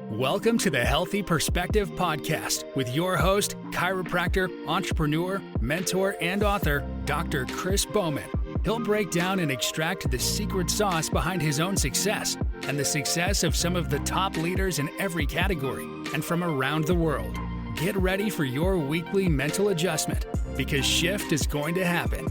Welcome to the Healthy Perspective Podcast with your host, chiropractor, entrepreneur, mentor, and author, Dr. Chris Bowman. He'll break down and extract the secret sauce behind his own success and the success of some of the top leaders in every category and from around the world. Get ready for your weekly mental adjustment because shift is going to happen.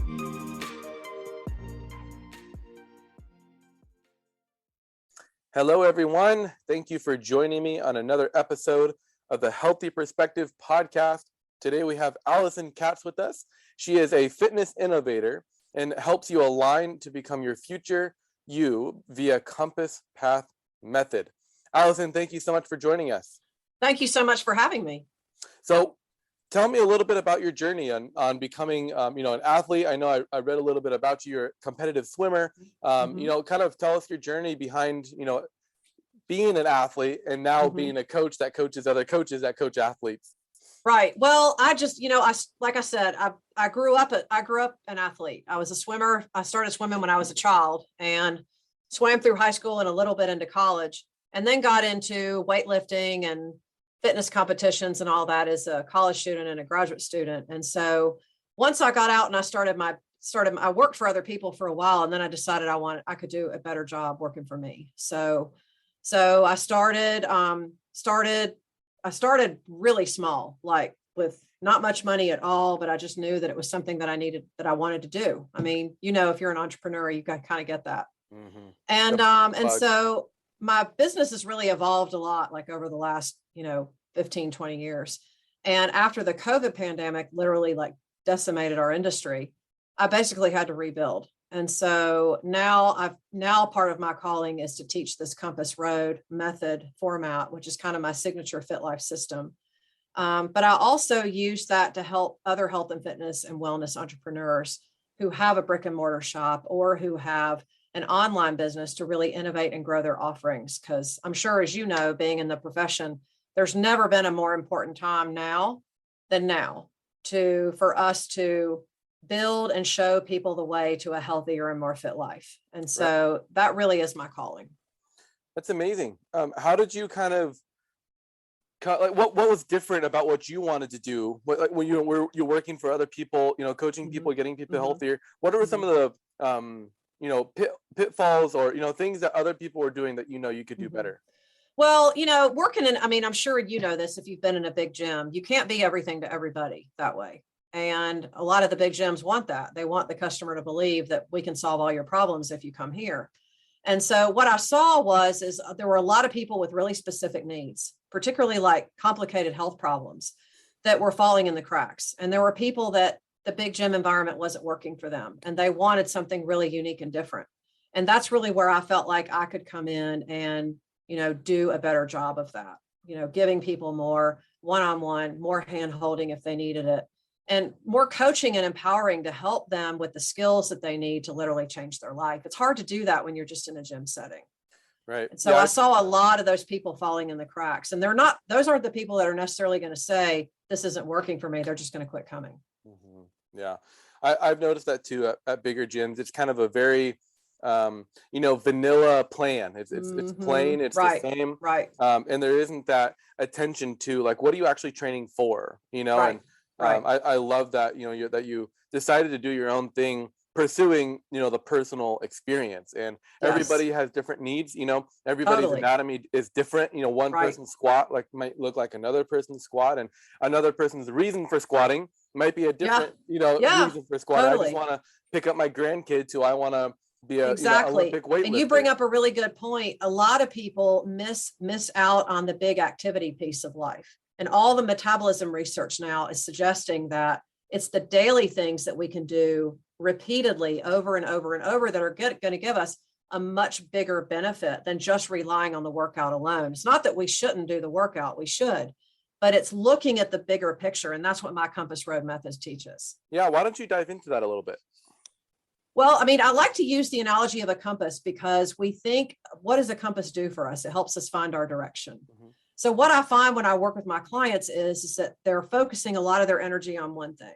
Hello, everyone. Thank you for joining me on another episode of the Healthy Perspective Podcast. Today, we have Alison Katschkowsky with us. She is a fitness innovator and helps you align to become your future you via Compass Path Method. Alison, thank you so much for joining us. Thank you so much for having me. So tell me a little bit about your journey on becoming, an athlete. I know I read a little bit about you. You're a competitive swimmer. Kind of tell us your journey behind, being an athlete and now being a coach that coaches other coaches that coach athletes. Right. Well, I just, like I said, I grew up an athlete. I was a swimmer. I started swimming when I was a child and swam through high school and a little bit into college, and then got into weightlifting and fitness competitions and all that as a college student and a graduate student. And so once I got out and I worked for other people for a while, and then I decided I could do a better job working for me. So I started really small, like with not much money at all, but I just knew that it was something that I wanted to do. I mean, if you're an entrepreneur, you kind of get that. Mm-hmm. And so my business has really evolved a lot, like over the last, 15, 20 years. And after the COVID pandemic literally like decimated our industry, I basically had to rebuild. And so now part of my calling is to teach this Compass Road method format, which is kind of my signature Fit Life system. But I also use that to help other health and fitness and wellness entrepreneurs who have a brick and mortar shop or who have an online business to really innovate and grow their offerings. Because I'm sure, as you know, being in the profession, there's never been a more important time than now for us to build and show people the way to a healthier and more fit life. And so that really is my calling. That's amazing. How did you what was different about what you wanted to do? When you're working for other people, coaching people, getting people healthier, what are some of the, pitfalls or, things that other people were doing that, you could do better? Well, I'm sure you know this if you've been in a big gym, you can't be everything to everybody that way. And a lot of the big gyms want that. They want the customer to believe that we can solve all your problems if you come here. And so what I saw is there were a lot of people with really specific needs, particularly like complicated health problems that were falling in the cracks. And there were people that the big gym environment wasn't working for them and they wanted something really unique and different. And that's really where I felt like I could come in and do a better job of that, giving people more one-on-one, more hand-holding if they needed it, and more coaching and empowering to help them with the skills that they need to literally change their life. It's hard to do that when you're just in a gym setting. Right. And so I saw a lot of those people falling in the cracks, and those aren't the people that are necessarily going to say, this isn't working for me. They're just going to quit coming. Mm-hmm. Yeah. I've noticed that too at bigger gyms. It's kind of a very vanilla plan. It's plain, it's the same. Right. And there isn't that attention to like, what are you actually training for? I love that, that you decided to do your own thing, pursuing, the personal experience, and everybody has different needs, everybody's anatomy is different. One person's squat might look like another person's squat, and another person's reason for squatting might be a different, reason for squatting. I just want to pick up my grandkids who I want to be a Olympic weightlifter. And you bring up a really good point. A lot of people miss out on the big activity piece of life. And all the metabolism research now is suggesting that it's the daily things that we can do repeatedly over and over and over that are going to give us a much bigger benefit than just relying on the workout alone. It's not that we shouldn't do the workout, we should, but it's looking at the bigger picture. And that's what my Compass Road method teaches. Yeah. Why don't you dive into that a little bit? Well, I like to use the analogy of a compass because we think, what does a compass do for us? It helps us find our direction. Mm-hmm. So what I find when I work with my clients is that they're focusing a lot of their energy on one thing,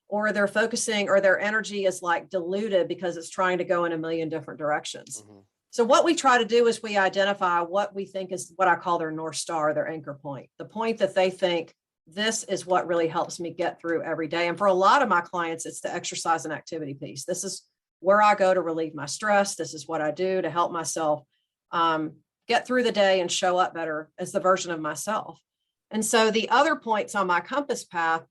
or their energy is like diluted because it's trying to go in a million different directions. Mm-hmm. So what we try to do is we identify what we think is what I call their North Star, their anchor point, the point that they think this is what really helps me get through every day. And for a lot of my clients, it's the exercise and activity piece. This is where I go to relieve my stress. This is what I do to help myself get through the day and show up better as the version of myself. And so the other points on my compass path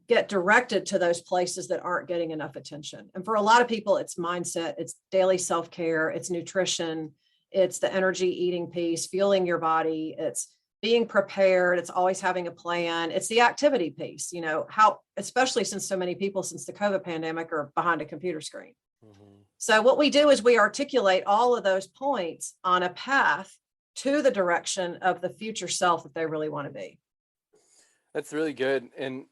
get directed to those places that aren't getting enough attention. And for a lot of people, it's mindset, it's daily self-care, it's nutrition, it's the energy eating piece, fueling your body, it's being prepared, it's always having a plan, it's the activity piece, how, especially since so many people since the COVID pandemic are behind a computer screen. Mm-hmm. So what we do is we articulate all of those points on a path to the direction of the future self that they really want to be. That's really good. And,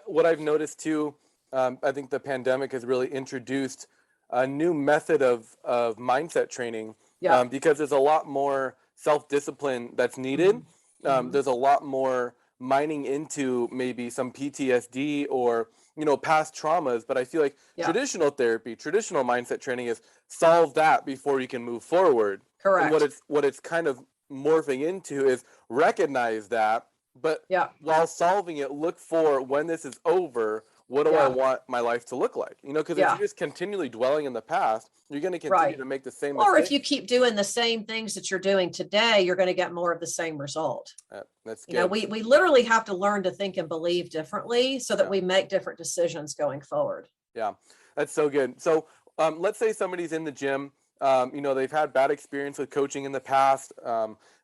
what I've noticed too, I think the pandemic has really introduced a new method of mindset training because there's a lot more self-discipline that's needed. Mm-hmm. There's a lot more mining into maybe some PTSD or, past traumas. But I feel like traditional therapy, traditional mindset training is solve that before you can move forward. Correct. And what it's kind of morphing into is recognize that. But while solving it, look for when this is over, what do I want my life to look like? Because if you're just continually dwelling in the past, you're going to continue to make the same mistakes. Or if you keep doing the same things that you're doing today, you're going to get more of the same result. That's good. We literally have to learn to think and believe differently so that we make different decisions going forward. Yeah, that's so good. So let's say somebody's in the gym, they've had bad experience with coaching in the past.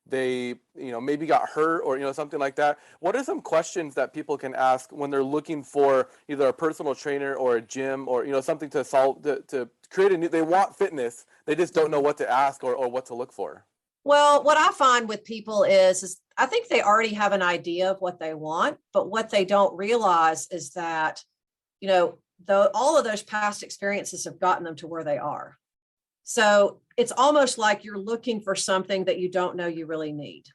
They, maybe got hurt or, something like that. What are some questions that people can ask when they're looking for either a personal trainer or a gym or, something to solve, to create they want fitness. They just don't know what to ask or what to look for. Well, what I find with people is I think they already have an idea of what they want, but what they don't realize is that, all of those past experiences have gotten them to where they are. So it's almost like you're looking for something that you don't know you really need.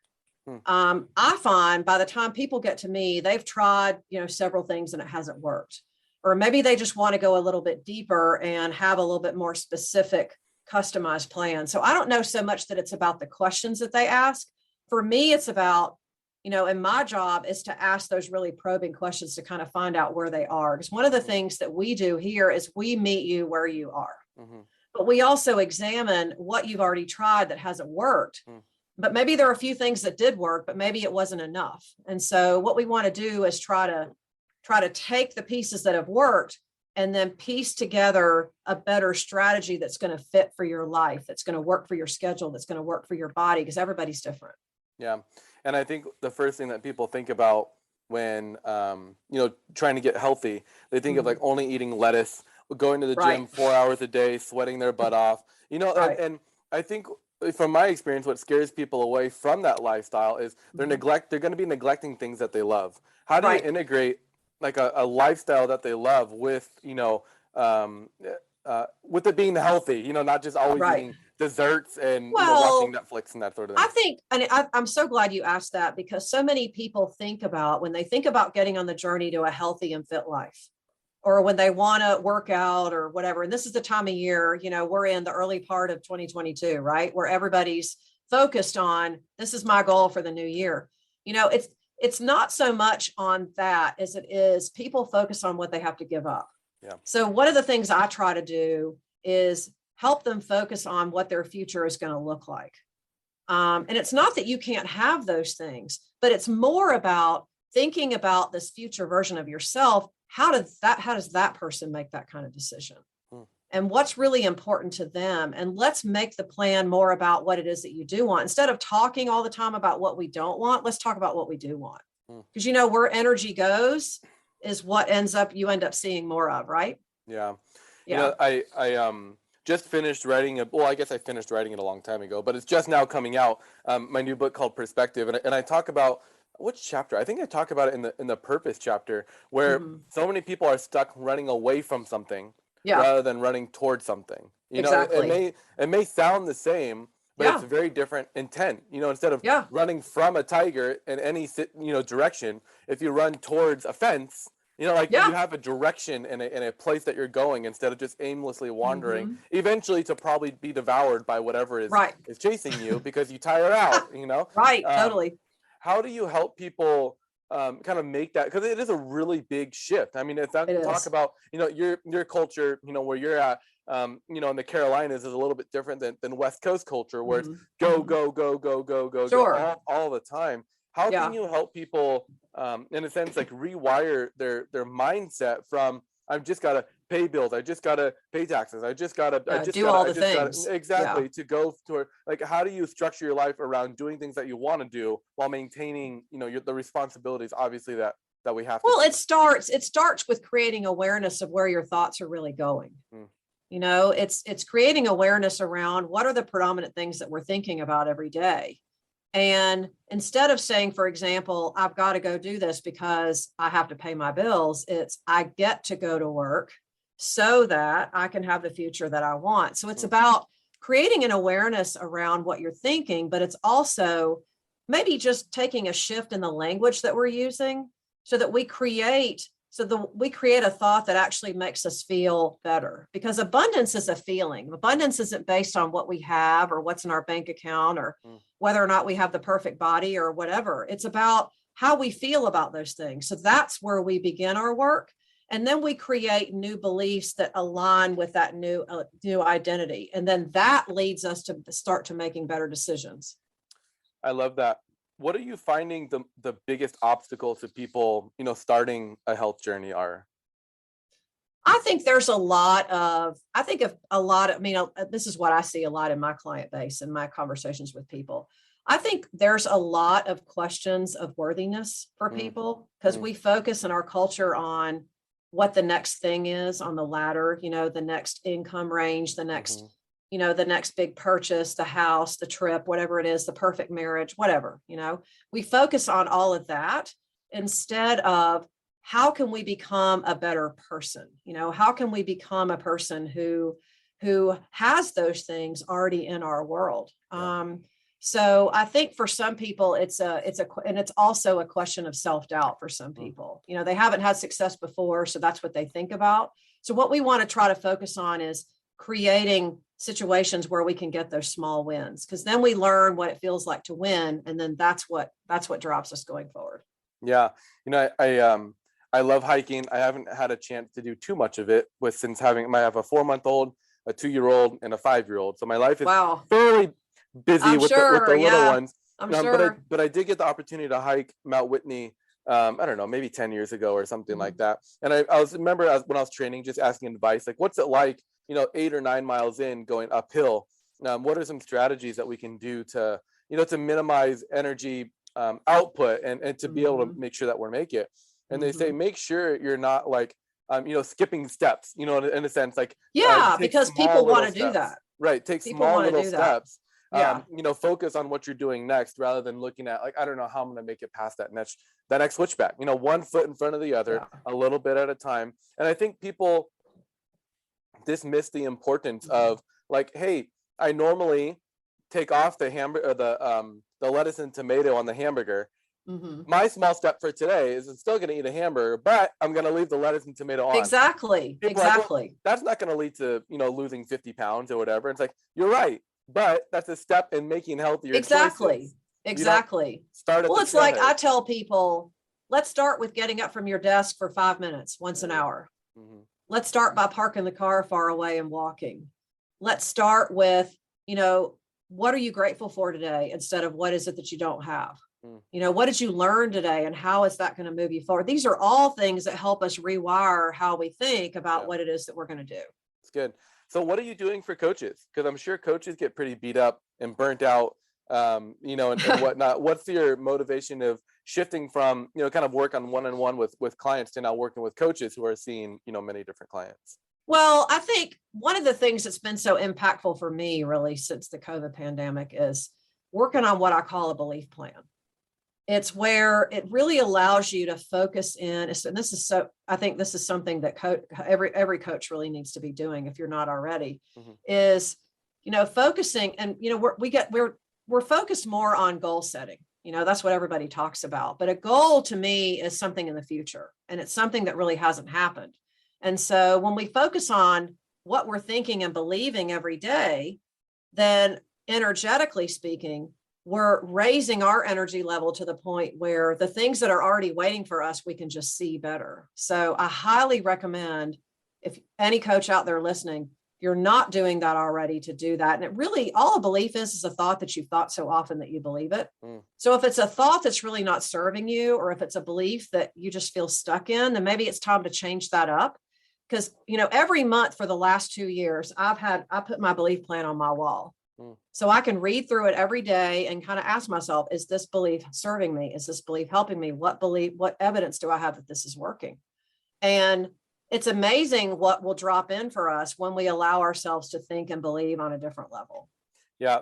I find by the time people get to me, they've tried, several things and it hasn't worked. Or maybe they just want to go a little bit deeper and have a little bit more specific, customized plan. So I don't know so much that it's about the questions that they ask. For me, it's about, and my job is to ask those really probing questions to kind of find out where they are. Because one of the things that we do here is we meet you where you are. Mm-hmm. But we also examine what you've already tried that hasn't worked. But maybe there are a few things that did work, but maybe it wasn't enough. And so what we want to do is try to take the pieces that have worked and then piece together a better strategy that's going to fit for your life, that's going to work for your schedule, that's going to work for your body, because everybody's different. Yeah. And I think the first thing that people think about when, trying to get healthy, they think of like only eating lettuce, going to the gym 4 hours a day, sweating their butt off, and I think from my experience, what scares people away from that lifestyle is they're going to be neglecting things that they love. How do you integrate like a lifestyle that they love with, with it being healthy, not just always eating desserts and watching Netflix and that sort of thing? I think, and I'm so glad you asked that, because so many people when they think about getting on the journey to a healthy and fit life, or when they want to work out or whatever. And this is the time of year, we're in the early part of 2022, right? Where everybody's focused on, this is my goal for the new year. It's not so much on that as it is people focus on what they have to give up. Yeah. So one of the things I try to do is help them focus on what their future is going to look like. And it's not that you can't have those things, but it's more about thinking about this future version of yourself. How does that person make that kind of decision? And what's really important to them? And let's make the plan more about what it is that you do want. Instead of talking all the time about what we don't want, let's talk about what we do want. Because where energy goes is what you end up seeing more of, right? Yeah. I just finished writing I guess I finished writing it a long time ago, but it's just now coming out. My new book called Perspective. And I talk about, which chapter? I think I talk about it in the purpose chapter, where so many people are stuck running away from something rather than running towards something. Exactly. It may sound the same, but it's very different intent. Instead of running from a tiger in any direction, if you run towards a fence, You know, like you have a direction and a place that you're going instead of just aimlessly wandering, eventually to probably be devoured by whatever is chasing you because you tire out, you know? Totally. How do you help people kind of make that, because it is a really big shift. I mean, it's not talk about, you know, your culture, you know, where you're at, you know, in the Carolinas is a little bit different than West Coast culture, where it's go, go, go, go, go, go, go all the time. How can you help people, in a sense, like rewire their mindset from, I've just got to pay bills, I just got to pay taxes, I just got to do all the things, exactly, to go toward, like, how do you structure your life around doing things that you want to do while maintaining, you know, the responsibilities, obviously, that we have to do? It starts with creating awareness of where your thoughts are really going. You know, it's creating awareness around what are the predominant things that we're thinking about every day. And instead of saying, for example, I've got to go do this because I have to pay my bills, it's I get to go to work so that I can have the future that I want. So it's about creating an awareness around what you're thinking, but it's also maybe just taking a shift in the language that we're using so that we create a thought that actually makes us feel better, because abundance is a feeling. Abundance isn't based on what we have or what's in our bank account or whether or not we have the perfect body or whatever. It's about how we feel about those things. So that's where we begin our work. And then we create new beliefs that align with that new identity. And then that leads us to start to making better decisions. I love that. What are you finding the biggest obstacles to people, you know, starting a health journey are? I think this is what I see a lot in my client base and my conversations with people. I think there's a lot of questions of worthiness for people because we focus in our culture on what the next thing is on the ladder, you know, the next income range, the next you know, the next big purchase, the house, the trip, whatever it is, the perfect marriage, whatever, you know, we focus on all of that instead of how can we become a better person? You know, how can we become a person who has those things already in our world? So I think for some people, it's also a question of self-doubt for some people. You know, they haven't had success before, so that's what they think about. So what we want to try to focus on is creating situations where we can get those small wins, because then we learn what it feels like to win, and then that's what drives us going forward. Yeah, you know, I love hiking. I haven't had a chance to do too much of it since I have a 4-month-old, a 2-year-old, and a 5-year-old. So my life is fairly busy with the little ones. I'm sure. But I did get the opportunity to hike Mount Whitney. I don't know, maybe 10 years ago or something like that. And I remember when I was training, just asking advice, like, what's it like, you know, 8 or 9 miles in going uphill? What are some strategies that we can do to, you know, to minimize energy output and to be able to make sure that we're make it? And they say, make sure you're not like, you know, skipping steps, you know, in a sense, like, because people want to do that. Right. Take small little steps. You know, focus on what you're doing next rather than looking at, like, I don't know how I'm going to make it past that next switchback, you know, one foot in front of the other, a little bit at a time. And I think people dismiss the importance of, like, hey, I normally take off the hamburger, the lettuce and tomato on the hamburger. My small step for today is I'm still going to eat a hamburger, but I'm going to leave the lettuce and tomato on. Exactly. Like, well, that's not going to lead to, you know, losing 50 pounds or whatever. It's like, you're right, but that's a step in making healthier choices. Exactly. It's like I tell people, let's start with getting up from your desk for 5 minutes once an hour. Let's start by parking the car far away and walking. Let's start with, you know, what are you grateful for today instead of what is it that you don't have? You know, what did you learn today and how is that going to move you forward? These are all things that help us rewire how we think about what it is that we're going to do. It's good. So what are you doing for coaches? Because I'm sure coaches get pretty beat up and burnt out, you know, and whatnot. What's your motivation of shifting from, you know, kind of work on one-on-one with clients to now working with coaches who are seeing, you know, many different clients? Well, I think one of the things that's been so impactful for me really since the COVID pandemic is working on what I call a belief plan. It's where it really allows you to focus in. And I think this is something that every coach really needs to be doing if you're not already, is, you know, focusing. And, you know, we're focused more on goal setting. That's what everybody talks about. But a goal to me is something in the future, and it's something that really hasn't happened. And so when we focus on what we're thinking and believing every day, then energetically speaking, we're raising our energy level to the point where the things that are already waiting for us, we can just see better. So I highly recommend, if any coach out there listening, you're not doing that already, to do that. And it really, all a belief is a thought that you've thought so often that you believe it. So if it's a thought that's really not serving you, or if it's a belief that you just feel stuck in, then maybe it's time to change that up. Because, every month for the last 2 years, I put my belief plan on my wall. So I can read through it every day and kind of ask myself, is this belief serving me? Is this belief helping me? What evidence do I have that this is working? And it's amazing what will drop in for us when we allow ourselves to think and believe on a different level. Yeah,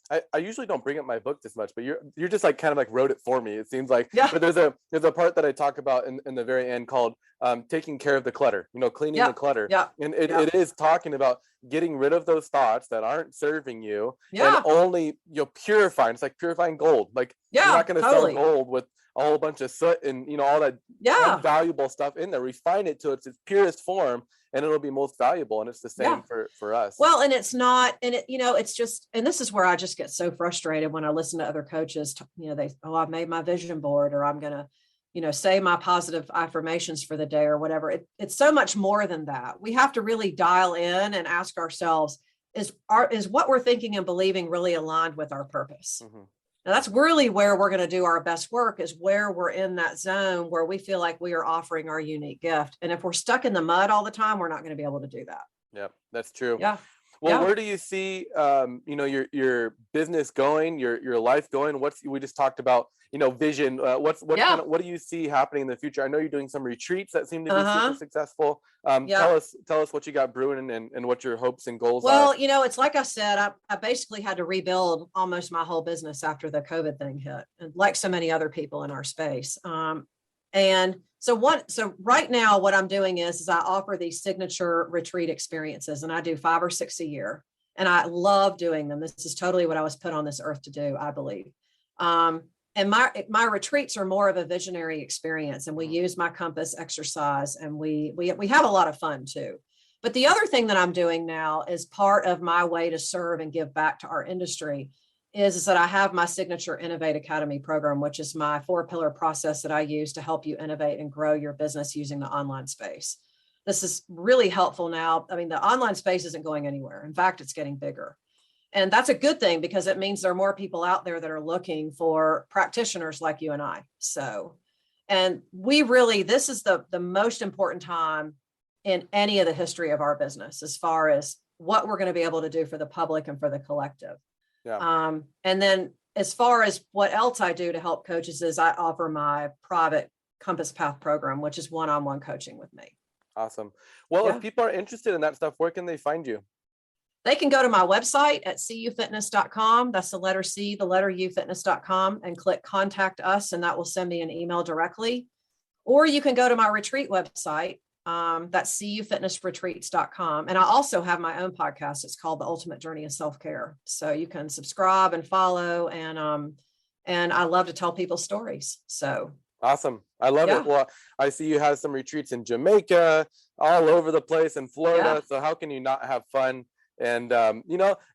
I usually don't bring up my book this much, but you're just like kind of like wrote it for me. It seems like, yeah. But there's a part that I talk about in the very end called taking care of the clutter, cleaning the clutter. Yeah. And it is talking about getting rid of those thoughts that aren't serving you, yeah. and only purifying. It's like purifying gold. Like, you're not going to sell gold with a whole bunch of soot and all that valuable stuff in there. Refine it to its purest form, and it'll be most valuable. And it's the same for us. Well, and it's not, and it's just, and this is where I just get so frustrated when I listen to other coaches, I've made my vision board, or I'm going to, say my positive affirmations for the day or whatever. It's so much more than that. We have to really dial in and ask ourselves, is what we're thinking and believing really aligned with our purpose? Mm-hmm. Now, that's really where we're going to do our best work, is where we're in that zone where we feel like we are offering our unique gift. And if we're stuck in the mud all the time, we're not going to be able to do that. Yeah, that's true. Yeah. Well, where do you see, your business going, your life going? We just talked about, vision. What do you see happening in the future? I know you're doing some retreats that seem to be super successful. Tell us what you got brewing and what your hopes and goals are. Well, it's like I said, I basically had to rebuild almost my whole business after the COVID thing hit, and like so many other people in our space. And so right now what I'm doing is I offer these signature retreat experiences, and I do 5 or 6 a year, and I love doing them. This is totally what I was put on this earth to do, I believe. And my retreats are more of a visionary experience, and we use my compass exercise, and we have a lot of fun too. But the other thing that I'm doing now is part of my way to serve and give back to our industry is that I have my signature Innovate Academy program, which is my 4-pillar process that I use to help you innovate and grow your business using the online space. This is really helpful now. I mean, the online space isn't going anywhere. In fact, it's getting bigger. And that's a good thing, because it means there are more people out there that are looking for practitioners like you and I. So, and this is the most important time in any of the history of our business, as far as what we're going to be able to do for the public and for the collective. Yeah. And then as far as what else I do to help coaches is I offer my private Compass Path program, which is one-on-one coaching with me. Awesome. Well, if people are interested in that stuff, where can they find you? They can go to my website at cufitness.com. That's the letter C, the letter U, fitness.com, and click contact us, and that will send me an email directly. Or you can go to my retreat website. That's cufitnessretreats.com. And I also have my own podcast. It's called The Ultimate Journey of Self-Care. So you can subscribe and follow. And I love to tell people stories. So awesome. I love it. Well, I see you have some retreats in Jamaica, all over the place, in Florida. So how can you not have fun? And,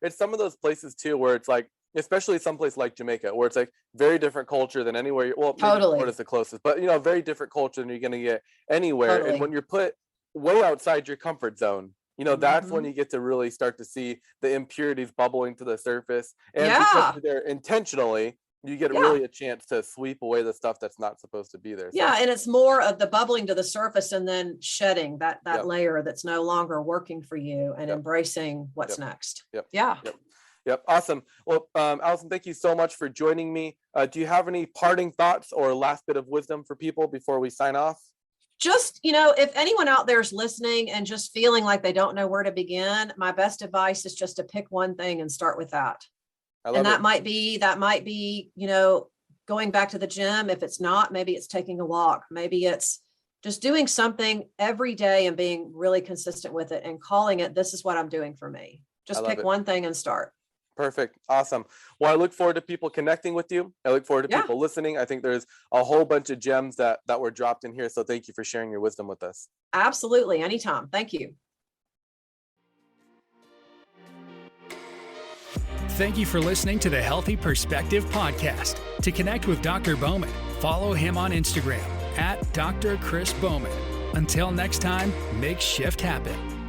it's some of those places too, where it's like, especially someplace like Jamaica, where it's like very different culture than anywhere. Well, totally. Florida's the closest, but very different culture than you're going to get anywhere. Totally. And when you're put way outside your comfort zone, that's when you get to really start to see the impurities bubbling to the surface. And because you're there intentionally, you get really a chance to sweep away the stuff that's not supposed to be there. So. Yeah. And it's more of the bubbling to the surface and then shedding that layer that's no longer working for you, and embracing what's next. Yep. Awesome. Well, Alison, thank you so much for joining me. Do you have any parting thoughts or last bit of wisdom for people before we sign off? Just, if anyone out there is listening and just feeling like they don't know where to begin, my best advice is just to pick one thing and start with that. And that might be, going back to the gym. If it's not, maybe it's taking a walk. Maybe it's just doing something every day and being really consistent with it and calling it, this is what I'm doing for me. Just pick one thing and start. Perfect. Awesome. Well, I look forward to people connecting with you. I look forward to people listening. I think there's a whole bunch of gems that were dropped in here. So thank you for sharing your wisdom with us. Absolutely. Anytime. Thank you. Thank you for listening to the Healthy Perspective Podcast. To connect with Dr. Bowman, follow him on Instagram at Dr. Chris Bowman. Until next time, make shift happen.